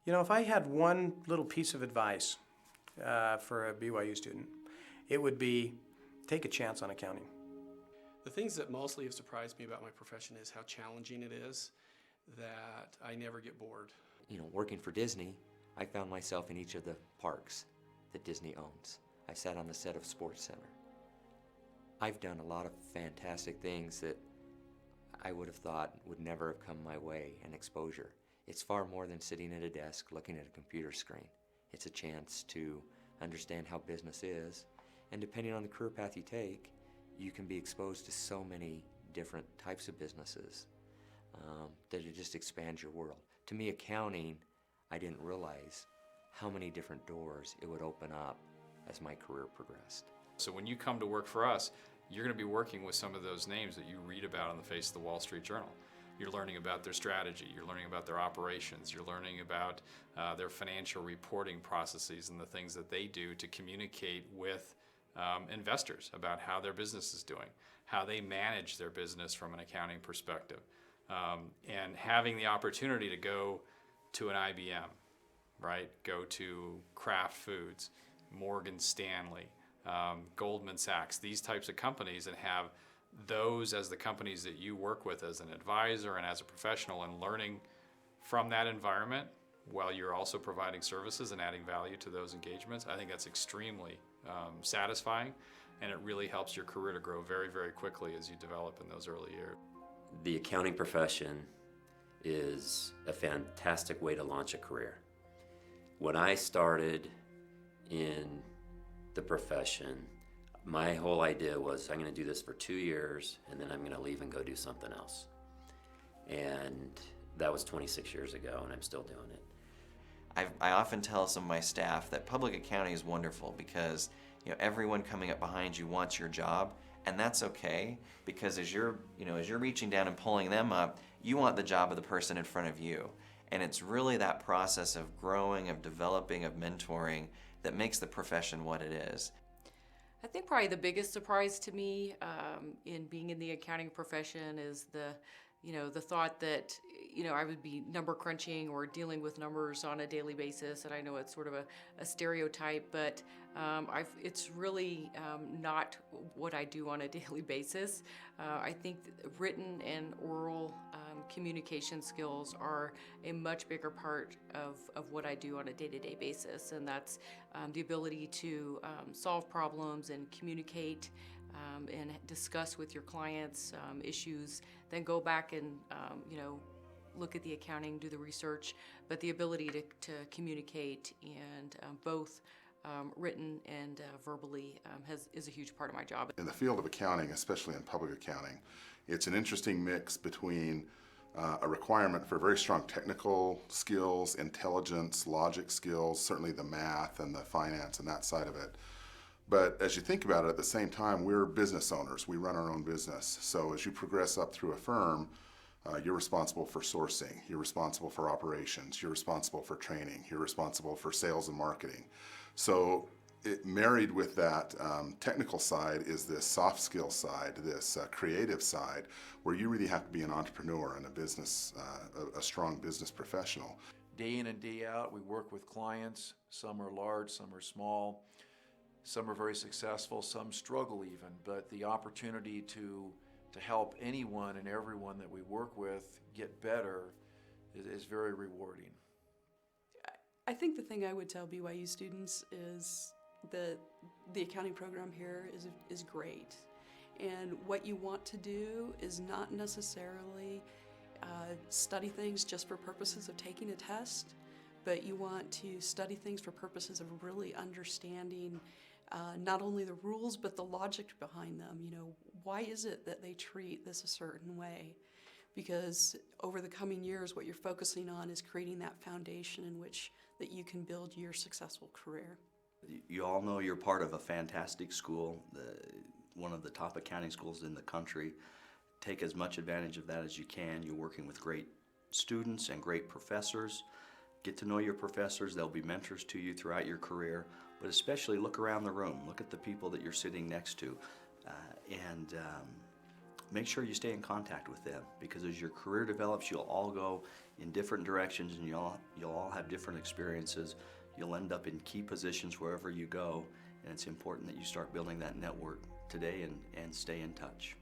You know, if I had one little piece of advice for a BYU student, it would be take a chance on accounting. The things that mostly have surprised me about my profession is how challenging it is, that I never get bored. You know, working for Disney, I found myself in each of the parks that Disney owns. I sat on the set of Sports Center. I've done a lot of fantastic things that I would have thought would never have come my way, and exposure. It's far more than sitting at a desk looking at a computer screen. It's a chance to understand how business is, and depending on the career path you take, you can be exposed to so many different types of businesses that it just expands your world. To me, accounting, I didn't realize how many different doors it would open up as my career progressed. So when you come to work for us, you're going to be working with some of those names that you read about on the face of the Wall Street Journal. You're learning about their strategy, you're learning about their operations, you're learning about their financial reporting processes and the things that they do to communicate with investors about how their business is doing, how they manage their business from an accounting perspective. And having the opportunity to go to an IBM, right? Go to Kraft Foods, Morgan Stanley, Goldman Sachs, these types of companies, and have those as the companies that you work with as an advisor and as a professional, and learning from that environment while you're also providing services and adding value to those engagements. I think that's extremely satisfying, and it really helps your career to grow very, very quickly as you develop in those early years. The accounting profession is a fantastic way to launch a career. When I started in the profession, my whole idea was I'm going to do this for 2 years and then I'm going to leave and go do something else. And that was 26 years ago, and I'm still doing it. I often tell some of my staff that public accounting is wonderful because everyone coming up behind you wants your job, and that's okay, because as you're reaching down and pulling them up, you want the job of the person in front of you. And it's really that process of growing, of developing, of mentoring that makes the profession what it is. I think probably the biggest surprise to me in being in the accounting profession is the thought that I would be number crunching or dealing with numbers on a daily basis, and I know it's sort of a stereotype, but it's really not what I do on a daily basis. I think written and oral communication skills are a much bigger part of what I do on a day-to-day basis, and that's the ability to solve problems and communicate and discuss with your clients issues, then go back and look at the accounting, do the research, but the ability to communicate and both written and verbally is a huge part of my job. In the field of accounting, especially in public accounting, it's an interesting mix between a requirement for very strong technical skills, intelligence, logic skills, certainly the math and the finance and that side of it. But as you think about it, at the same time, we're business owners. We run our own business. So as you progress up through a firm, you're responsible for sourcing, you're responsible for operations, you're responsible for training, you're responsible for sales and marketing. So married with that technical side is this soft skill side, this creative side, where you really have to be an entrepreneur and a strong business professional. Day in and day out, we work with clients. Some are large, some are small. Some are very successful, some struggle even, but the opportunity to help anyone and everyone that we work with get better is very rewarding. I think the thing I would tell BYU students is that the accounting program here is great. And what you want to do is not necessarily study things just for purposes of taking a test, but you want to study things for purposes of really understanding not only the rules, but the logic behind them. Why is it that they treat this a certain way? Because over the coming years, what you're focusing on is creating that foundation in which that you can build your successful career. You all know you're part of a fantastic school, one of the top accounting schools in the country. Take as much advantage of that as you can. You're working with great students and great professors. Get to know your professors. They'll be mentors to you throughout your career, but especially look around the room. Look at the people that you're sitting next to. And make sure you stay in contact with them, because as your career develops, you'll all go in different directions, and you'll all have different experiences. You'll end up in key positions wherever you go, and it's important that you start building that network today and stay in touch.